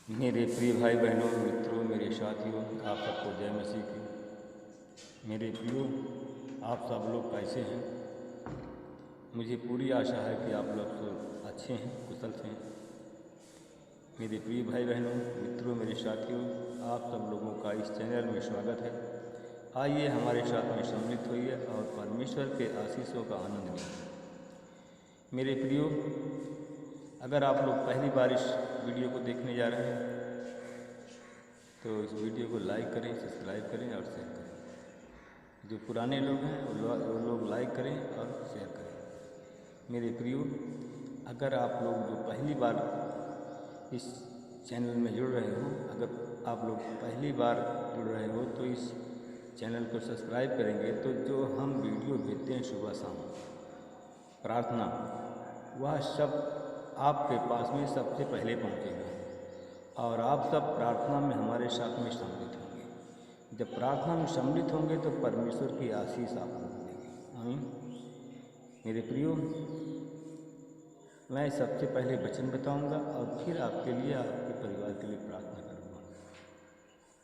मेरे प्रिय भाई बहनों, मित्रों, मेरे साथियों, आप सबको जय मसीह की। मेरे प्रियो, आप सब लोग कैसे हैं? मुझे पूरी आशा है कि आप लोग सब अच्छे हैं, कुशल हैं। मेरे प्रिय भाई बहनों, मित्रों, मेरे साथियों, आप सब लोगों का इस चैनल में स्वागत है। आइए हमारे साथ में सम्मिलित होइए और परमेश्वर के आशीषों का आनंद लें। मेरे प्रियो, अगर आप लोग पहली बार इस वीडियो को देखने जा रहे हैं तो इस वीडियो को लाइक करें, सब्सक्राइब करें और शेयर करें। जो पुराने लोग हैं वो लोग लाइक करें और शेयर करें। मेरे प्रियो, अगर आप लोग जो पहली बार इस चैनल में जुड़ रहे हो, अगर आप लोग पहली बार जुड़ रहे हो तो इस चैनल को सब्सक्राइब करेंगे तो जो हम वीडियो भेजते हैं सुबह शाम प्रार्थना, वह सब आपके पास में सबसे पहले पहुंचेगा और आप सब प्रार्थना में हमारे साथ में सम्मिलित होंगे। जब प्रार्थना में सम्मिलित होंगे तो परमेश्वर की आशीष आप लोग मिलेगी। आमीन। मेरे प्रियो, मैं सबसे पहले वचन बताऊंगा और फिर आपके लिए, आपके परिवार के लिए प्रार्थना करूंगा।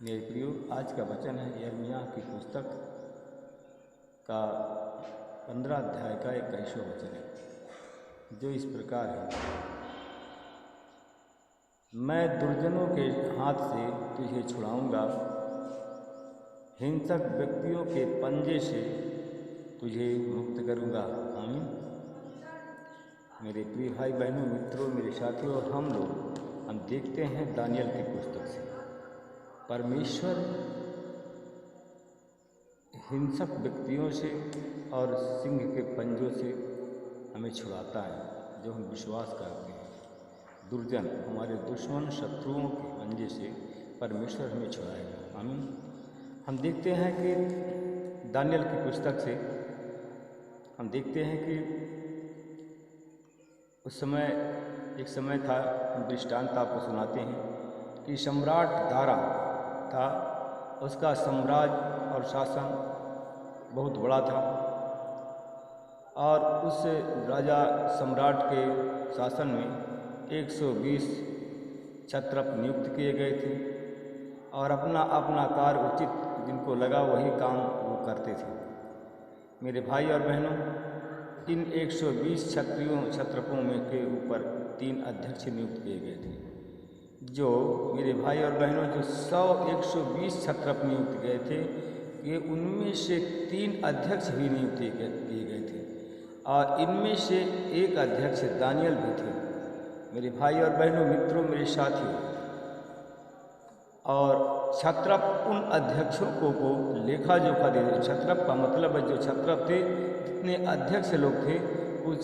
मेरे प्रियो, आज का वचन है यिर्मयाह की पुस्तक का 15 अध्याय का 21वां वचन है, जो इस प्रकार है। मैं दुर्जनों के हाथ से तुझे छुड़ाऊंगा, हिंसक व्यक्तियों के पंजे से तुझे मुक्त करूंगा। आमीन। मेरे प्रिय भाई बहनों, मित्रों, मेरे साथियों, हम देखते हैं दानियल की पुस्तक से परमेश्वर हिंसक व्यक्तियों से और सिंह के पंजों से हमें छुड़ाता है जो हम विश्वास करते हैं। दुर्जन, हमारे दुश्मन, शत्रुओं के पंजे से परमेश्वर हमें छुड़ाएगा। आमीन। हम देखते हैं कि दानियल की पुस्तक से हम देखते हैं कि उस समय एक समय था, हम दृष्टांत आपको सुनाते हैं कि सम्राट दारा था, उसका साम्राज्य और शासन बहुत बड़ा था और उस राजा सम्राट के शासन में 120 क्षत्रप नियुक्त किए गए थे और अपना अपना कार्य उचित जिनको लगा वही काम वो करते थे। मेरे भाई और बहनों, इन 120 क्षत्रपों में के ऊपर 3 अध्यक्ष नियुक्त किए गए थे। जो मेरे भाई और बहनों, जो 120 क्षत्रप नियुक्त गए थे, ये उनमें से 3 अध्यक्ष भी नियुक्त किए गए थे और इनमें से एक अध्यक्ष दानियल भी थे। मेरे भाई और बहनों, मित्रों, मेरे साथियों, और क्षत्रप उन अध्यक्षों को लेखा जोखा दे। क्षत्रप का मतलब है जो क्षत्रप थे, जितने अध्यक्ष लोग थे, उस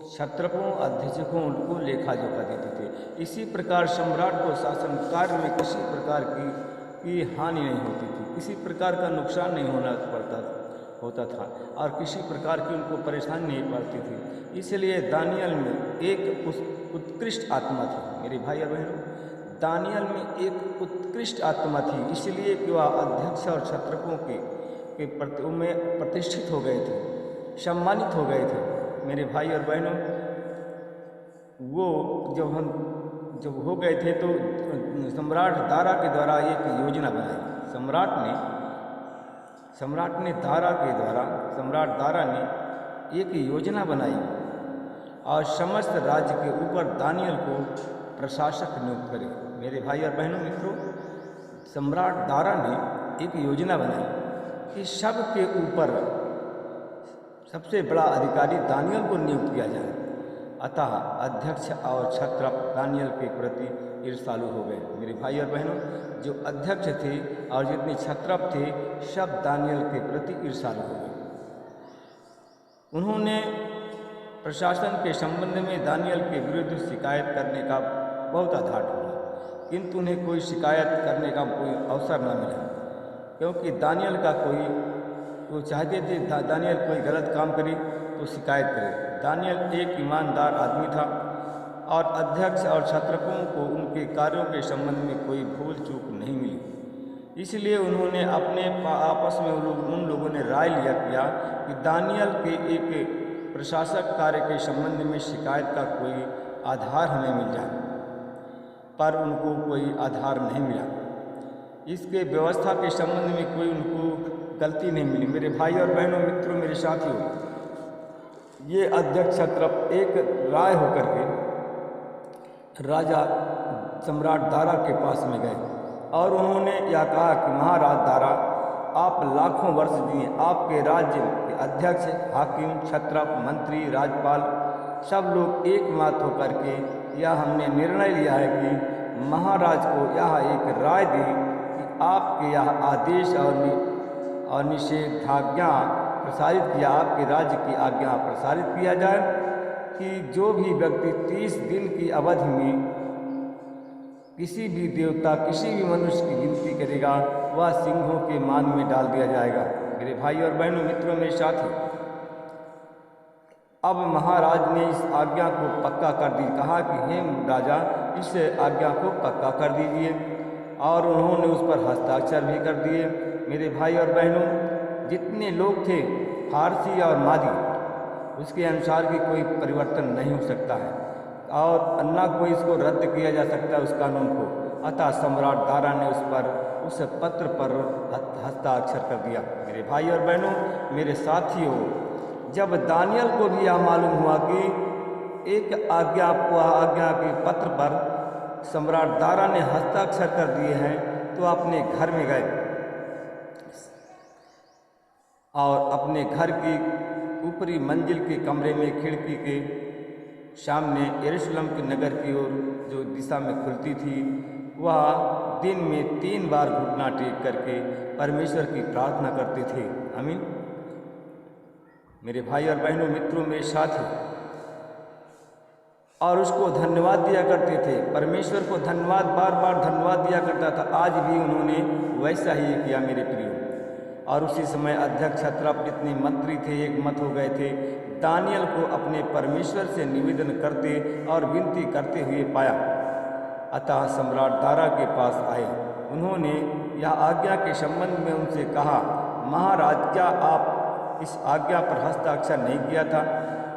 क्षत्रपों अध्यक्षों को लेखा जोखा देते थे। इसी प्रकार सम्राट को शासन कार्य में किसी प्रकार की हानि नहीं होती थी, किसी प्रकार का नुकसान नहीं होता था और किसी प्रकार की उनको परेशानी नहीं पड़ती थी। इसलिए दानियल में एक उत्कृष्ट आत्मा थी। मेरे भाई और बहनों, दानियल में एक उत्कृष्ट आत्मा थी, इसलिए कि वह अध्यक्ष और क्षत्रपों के प्रति में प्रतिष्ठित हो गए थे, सम्मानित हो गए थे। मेरे भाई और बहनों, वो जब हो गए थे तो सम्राट दारा के द्वारा एक योजना बनाई। सम्राट दारा ने एक योजना बनाई और समस्त राज्य के ऊपर दानियल को प्रशासक नियुक्त करे। मेरे भाई और बहनों, मित्रों, सम्राट दारा ने एक योजना बनाई कि सबके ऊपर सबसे बड़ा अधिकारी दानियल को नियुक्त किया जाए। अतः अध्यक्ष और क्षत्रप दानियल के प्रति ईर्ष्यालु हो गए। मेरे भाई और बहनों, जो अध्यक्ष थे और जितने क्षत्रप थे, सब दानियल के प्रति ईर्ष्यालु हो गए। उन्होंने प्रशासन के संबंध में दानियल के विरुद्ध शिकायत करने का बहुत आधार ढूंढा, किंतु उन्हें कोई शिकायत करने का कोई अवसर न मिला, क्योंकि दानियल का वो चाहते थे दानियल कोई गलत काम करे तो शिकायत करे। दानियल एक ईमानदार आदमी था और अध्यक्ष और क्षत्रपों को उनके कार्यों के संबंध में कोई भूल चूक नहीं मिली। इसलिए उन्होंने अपने आपस में उन लोगों ने राय लिया किया कि दानियल के एक प्रशासक कार्य के संबंध में शिकायत का कोई आधार हमें मिल जाए। पर उनको कोई आधार नहीं मिला। इसके व्यवस्था के संबंध में कोई उनको गलती नहीं मिली। मेरे भाई और बहनों, मित्रों, मेरे साथियों, ये अध्यक्ष क्षत्रप एक राय होकर के राजा सम्राट दारा के पास में गए और उन्होंने यह कहा कि महाराज दारा, आप लाखों वर्ष जिए, आपके राज्य के अध्यक्ष, हाकिम, क्षत्रप, मंत्री, राज्यपाल सब लोग एक मत होकर के यह हमने निर्णय लिया है कि महाराज को यह एक राय दी कि आपके यह आदेश और निषेधाज्ञा प्रसारित किया, आपके राज्य की आज्ञा प्रसारित किया जाए कि जो भी व्यक्ति 30 दिन की अवधि में किसी भी देवता, किसी भी मनुष्य की गिनती करेगा वह सिंहों के मान में डाल दिया जाएगा। मेरे भाई और बहनों, मित्रों, मेरे साथी, अब महाराज ने इस आज्ञा को पक्का कर दी। कहा कि हे राजा, इस आज्ञा को पक्का कर दीजिए, और उन्होंने उस पर हस्ताक्षर भी कर दिए। मेरे भाई और बहनों, जितने लोग थे फारसी और मादी, उसके अनुसार भी कोई परिवर्तन नहीं हो सकता है और न कोई इसको रद्द किया जा सकता है उस कानून को। अतः सम्राट दारा ने उस पत्र पर हस्ताक्षर कर दिया। मेरे भाई और बहनों, मेरे साथियों, जब दानियल को भी यह मालूम हुआ कि एक आज्ञा के पत्र पर सम्राट दारा ने हस्ताक्षर कर दिए हैं, तो अपने घर में गए और अपने घर की ऊपरी मंजिल के कमरे में खिड़की के सामने यरूशलेम के नगर की ओर जो दिशा में खुलती थी, वह दिन में 3 बार घुटना टेक करके परमेश्वर की प्रार्थना करते थे। आमीन। मेरे भाई और बहनों, मित्रों, मेरे साथी, और उसको धन्यवाद दिया करते थे। परमेश्वर को धन्यवाद, बार बार धन्यवाद दिया करता था। आज भी उन्होंने वैसा ही किया मेरे प्रियो। और उसी समय अध्यक्ष क्षत्रप जितने मंत्री थे एक मत हो गए थे। दानियल को अपने परमेश्वर से निवेदन करते और विनती करते हुए पाया। अतः सम्राट दारा के पास आए। उन्होंने यह आज्ञा के संबंध में उनसे कहा, महाराज, क्या आप इस आज्ञा पर हस्ताक्षर नहीं किया था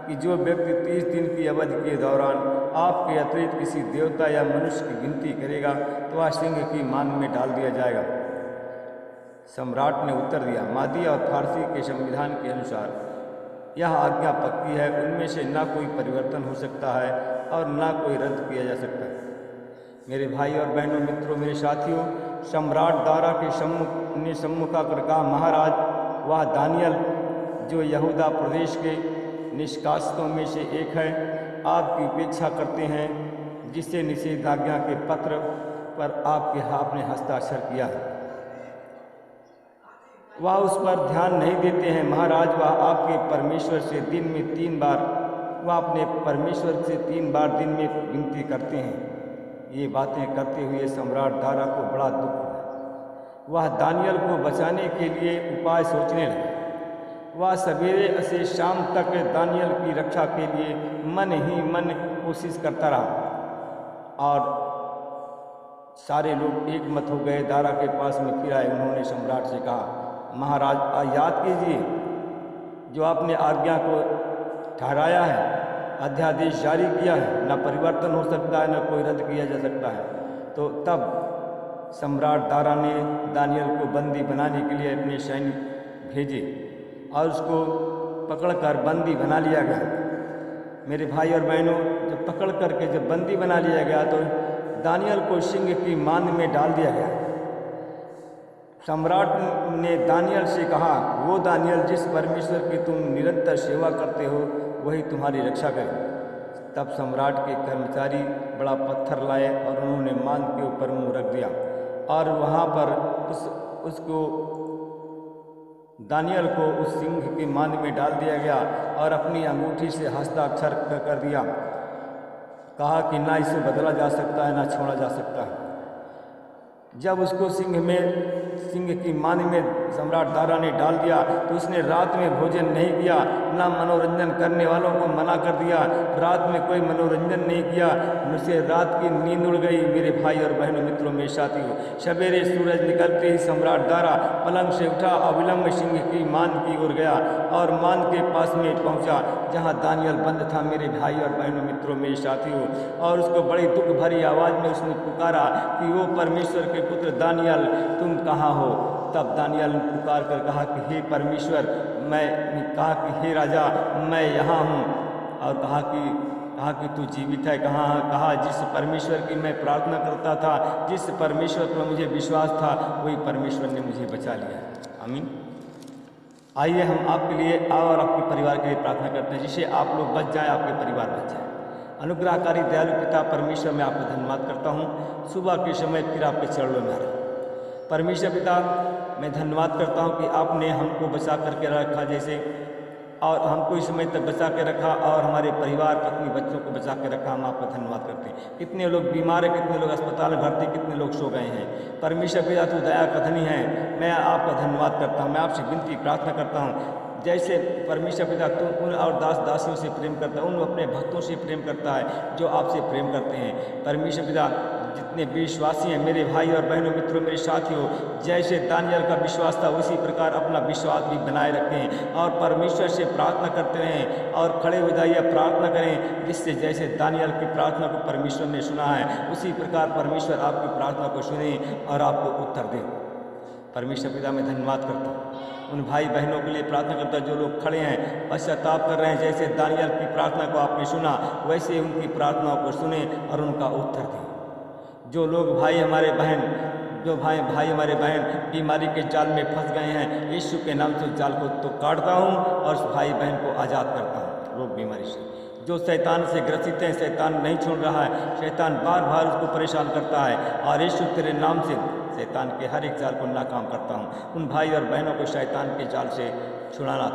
कि जो व्यक्ति 30 दिन की अवधि के दौरान आपके अतिरिक्त किसी देवता या मनुष्य की गिनती करेगा तो वह सिंह की मान में डाल दिया जाएगा? सम्राट ने उत्तर दिया, मादी और फारसी के संविधान के अनुसार यह आज्ञा पक्की है, उनमें से ना कोई परिवर्तन हो सकता है और ना कोई रद्द किया जा सकता है। मेरे भाई और बहनों, मित्रों, मेरे साथियों, सम्राट दारा के सम्मुख आकर कहा, महाराज, वह दानियल जो यहूदा प्रदेश के निष्कासितों में से एक है, आपकी उपेक्षा करते हैं, जिससे निषेधाज्ञा के पत्र पर आपने हस्ताक्षर किया है, वह उस पर ध्यान नहीं देते हैं। महाराज, वह आपके परमेश्वर से दिन में 3 बार, वह अपने परमेश्वर से 3 बार दिन में विनती करते हैं। ये बातें करते हुए सम्राट दारा को बड़ा दुख हुआ। वह दानियल को बचाने के लिए उपाय सोचने लगा। वह सवेरे से शाम तक दानियल की रक्षा के लिए मन ही मन कोशिश करता रहा और सारे लोग एक मत हो गए। दारा के पास में फिर आए। उन्होंने सम्राट से कहा, महाराज, याद कीजिए जो आपने आज्ञा को ठहराया है, अध्यादेश जारी किया है, न परिवर्तन हो सकता है, न कोई रद्द किया जा सकता है। तो तब सम्राट दारा ने दानियल को बंदी बनाने के लिए अपने सैनिक भेजे और उसको पकड़कर बंदी बना लिया गया। मेरे भाई और बहनों, जब पकड़ करके जब बंदी बना लिया गया तो दानियल को सिंह की मान में डाल दिया गया। सम्राट ने दानियल से कहा, वो दानियल जिस परमेश्वर की तुम निरंतर सेवा करते हो वही तुम्हारी रक्षा करे। तब सम्राट के कर्मचारी बड़ा पत्थर लाए और उन्होंने मान के ऊपर मुँह रख दिया और वहाँ पर उसको दानियल को उस सिंह के मान में डाल दिया गया और अपनी अंगूठी से हस्ताक्षर कर दिया। कहा कि ना इसे बदला जा सकता है, ना छोड़ा जा सकता है। जब उसको सिंह की मान में सम्राट दारा ने डाल दिया तो उसने रात में भोजन नहीं किया, ना मनोरंजन करने वालों को मना कर दिया। रात में कोई मनोरंजन नहीं किया, उसे रात की नींद उड़ गई। मेरे भाई और बहनों, मित्रों, मेरे साथियों, सवेरे सूरज निकलते ही सम्राट दारा पलंग से उठा, अविलंब सिंह की मान की ओर गया और मान के पास में पहुंचा जहां दानियल बंद था। मेरे भाई और बहनों, मित्रों, मेरे साथियों, और उसको बड़ी दुख भरी आवाज़ में उसने पुकारा कि वो परमेश्वर के पुत्र दानियल, तुम कहाँ हो? तब दानियल ने पुकार कर कहा कि हे परमेश्वर, कहा कि हे राजा, मैं यहाँ हूँ। और कहा कि तू जीवित है? कहा जिस परमेश्वर की मैं प्रार्थना करता था, जिस परमेश्वर पर मुझे विश्वास था, वही परमेश्वर ने मुझे बचा लिया। आमीन। आइए हम आपके लिए और आपके परिवार के लिए प्रार्थना करते हैं, जिससे आप लोग बच जाएं, आपके परिवार बच जाए। अनुग्रहकारी दयालु पिता परमेश्वर, मैं आपका धन्यवाद करता हूँ सुबह के समय फिर आपके चरणों में आ रहा हूँ। परमेश्वर पिता, मैं धन्यवाद करता हूँ कि आपने हमको बचा करके रखा जैसे, और हमको इस समय तक बचा के रखा और हमारे परिवार, पत्नी, बच्चों को बचा के रखा। हम आपका धन्यवाद करते हैं। कितने लोग बीमार हैं, कितने लोग अस्पताल में भर्ती, कितने लोग सो गए हैं। परमेश्वर पिता, तू दया का धनी है। मैं आपका धन्यवाद करता हूँ। मैं आपसे विनती प्रार्थना करता हूँ, जैसे परमेश्वर पिता तुम उन और दास दासियों से प्रेम करता है, उन अपने भक्तों से प्रेम करता है जो आपसे प्रेम करते हैं। परमेश्वर पिता, जितने विश्वासी हैं मेरे भाई और बहनों, मित्रों, मेरे साथियों, जैसे दानियल का विश्वास था उसी प्रकार अपना विश्वास भी बनाए रखें और परमेश्वर से प्रार्थना करते रहें और खड़े हो जाइए, प्रार्थना करें, जिससे जैसे दानियल की प्रार्थना को परमेश्वर ने सुना है उसी प्रकार परमेश्वर आपकी प्रार्थना को सुने और आपको उत्तर दे। परमेश्वर पिता, मैं धन्यवाद करता हूँ। उन भाई बहनों के लिए प्रार्थना करता जो लोग खड़े हैं, पश्चाताप कर रहे हैं, जैसे दानियल की प्रार्थना को आपने सुना वैसे उनकी प्रार्थनाओं को सुने और उनका उत्तर दें। जो लोग भाई हमारे बहन बीमारी के जाल में फंस गए हैं, यीशु के नाम से उस जाल को तो काटता हूँ और उस भाई बहन को आज़ाद करता हूँ रोग बीमारी से। जो शैतान से ग्रसित हैं, शैतान नहीं छोड़ रहा है, शैतान बार बार उसको परेशान करता है और यीशु तेरे नाम से शैतान के हर एक जाल को नाकाम करता हूँ। उन भाई और बहनों को शैतान के जाल से छुड़ाना,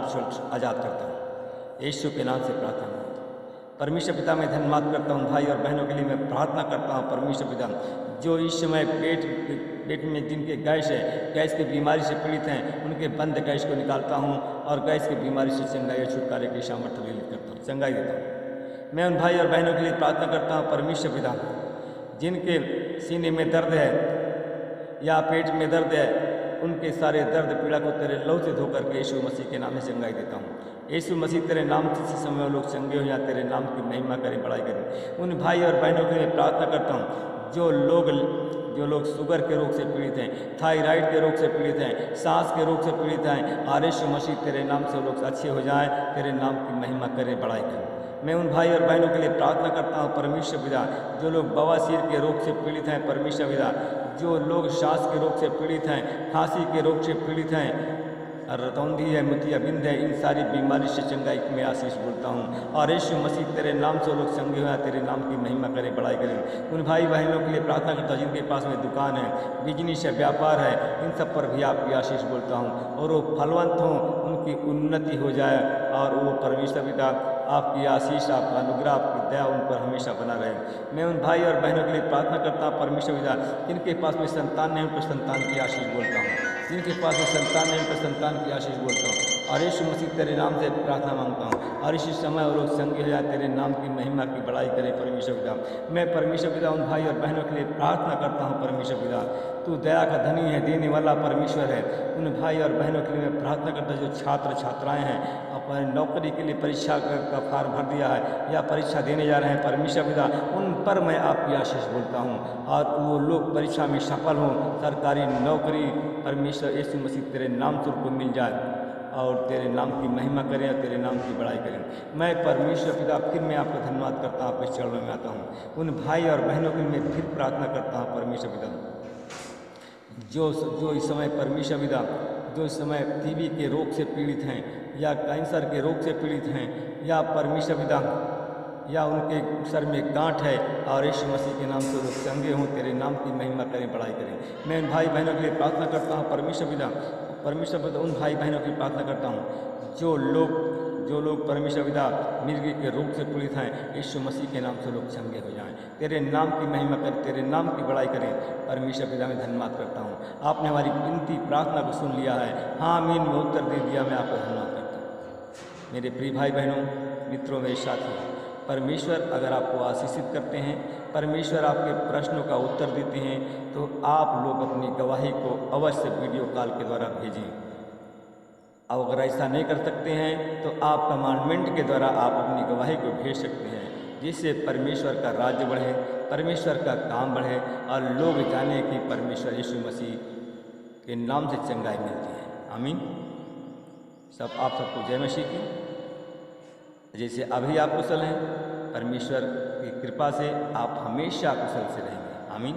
आज़ाद करता हूँ यीशु के नाम से प्रार्थना। परमेश्वर पिता, मैं धन्यवाद करता हूँ भाई और बहनों के लिए मैं प्रार्थना करता हूँ। परमेश्वर पिता, जो इस समय पेट में जिनके गैस की बीमारी से पीड़ित हैं, उनके बंद गैस को निकालता हूँ और गैस की बीमारी से चंगाई और छुटकारे की सामर्थ्य विलित करता हूँ, चंगाई देता हूँ। मैं उन भाई और बहनों के लिए प्रार्थना करता हूँ। परमेश्वर पिता, जिनके सीने में दर्द है या पेट में दर्द है, उनके सारे दर्द पीड़ा को तेरे लहू से धोकर के यीशु मसीह के नाम से चंगाई देता हूँ। यीशु मसीह, तेरे नाम से इस समय लोग चंगे हो या तेरे नाम की महिमा करें, बड़ाई करें। उन भाई और बहनों के लिए प्रार्थना करता हूँ जो लोग शुगर के रोग से पीड़ित हैं, थायराइड के रोग से पीड़ित हैं, सांस के रोग से पीड़ित हैं, और यीशु मसीह तेरे नाम से लोग अच्छे हो जाएं, तेरे नाम की महिमा करें, बड़ाई करें। मैं उन भाई और बहनों के लिए प्रार्थना करता हूँ। परमेश्वर पिता, जो लोग बवासीर के रोग से पीड़ित हैं, परमेश्वर पिता, जो लोग सांस के रोग से पीड़ित हैं, खांसी के रोग से पीड़ित हैं, रतौंधी है, मोतियाबिंद है, इन सारी बीमारी से चंगाई में आशीष बोलता हूँ और यीशु मसीह तेरे नाम से लोग चंगे हुए, तेरे नाम की महिमा करें, बड़ाई करें। उन भाई बहनों के लिए प्रार्थना करता हूँ जिनके पास में दुकान है, बिजनेस है, व्यापार है, इन सब पर भी आपकी आशीष बोलता हूँ और वो फलवंत हों, उनकी उन्नति हो जाए और वो परमेश्वर पिता आपकी आशीष, आपका अनुग्रह, आपकी दया उन पर हमेशा बना रहे। मैं उन भाई और बहनों के लिए प्रार्थना करता हूँ। परमेश्वर पिता, जिनके पास में संतान नहीं, उन पर संतान की आशीष बोलता हूँ, जिनके पास में संतान नहीं, उन पर संतान की आशीष बोलता हूँ और यीशु मसीह तेरे नाम से प्रार्थना मांगता हूँ और इसी समय वो लोग संगे हो जाए, तेरे नाम की महिमा की बड़ाई करें। परमेश्वर पिता, मैं परमेश्वर पिता उन भाई और बहनों के लिए प्रार्थना करता हूँ। परमेश्वर पिता, तू दया का धनी है, देने वाला परमेश्वर है। उन भाई और बहनों के लिए मैं प्रार्थना करता हूँ जो छात्र छात्राएँ हैं, अपने नौकरी के लिए परीक्षा का फॉर्म भर दिया है या परीक्षा देने जा रहे हैं, परमेश्वर पिता उन पर मैं आपकी आशीष बोलता हूँ और वो लोग परीक्षा में सफल हों, सरकारी नौकरी परमेश्वर यीशु मसीह तेरे नाम से उनको मिल जाए और तेरे नाम की महिमा करें और तेरे नाम की बड़ाई करें। मैं परमेश्वर पिता फिर मैं आपका धन्यवाद करता हूँ, आपके चरणों में आता हूँ। उन भाई और बहनों के लिए मैं फिर प्रार्थना करता हूँ। परमेश्वर पिता, जो इस समय परमेश्वर पिता, जो इस समय टीबी के रोग से पीड़ित हैं या कैंसर के रोग से पीड़ित हैं या परमेश्वर पिता या उनके सर में गांठ है और यीशु मसीह के नाम से लोग चंगे हों, तेरे नाम की महिमा करें, बड़ाई करें। मैं उन भाई बहनों के लिए प्रार्थना करता हूँ। परमेश्वर पिता उन भाई बहनों की प्रार्थना करता हूँ जो लोग जो लोग परमेश्वर पिता मृग के रोग से पीड़ित हैं, यीशु मसीह के नाम से लोग चंगे हो जाएं। तेरे नाम की महिमा कर, तेरे नाम की बड़ाई करें। परमेश्वर पिता में धन्यवाद करता हूँ, आपने हमारी विनती प्रार्थना को सुन लिया है। हाँ आमीन में उत्तर दे दिया, मैं आपको धन्यवाद करता हूँ। मेरे प्रिय भाई बहनों, मित्रों, मेरे साथी, परमेश्वर अगर आपको आशीषित करते हैं, परमेश्वर आपके प्रश्नों का उत्तर देते हैं, तो आप लोग अपनी गवाही को अवश्य वीडियो कॉल के द्वारा भेजें। अब अगर ऐसा नहीं कर सकते हैं तो आप कमांडमेंट के द्वारा आप अपनी गवाही को भेज सकते हैं, जिससे परमेश्वर का राज्य बढ़े, परमेश्वर का काम बढ़े और लोग जाने कि परमेश्वर यीशु मसीह के नाम से चंगाई मिलती है। आमीन। आप सबको जय मसीह की। जैसे अभी आप कुशल हैं, परमेश्वर की कृपा से आप हमेशा कुशल से रहेंगे। आमीन।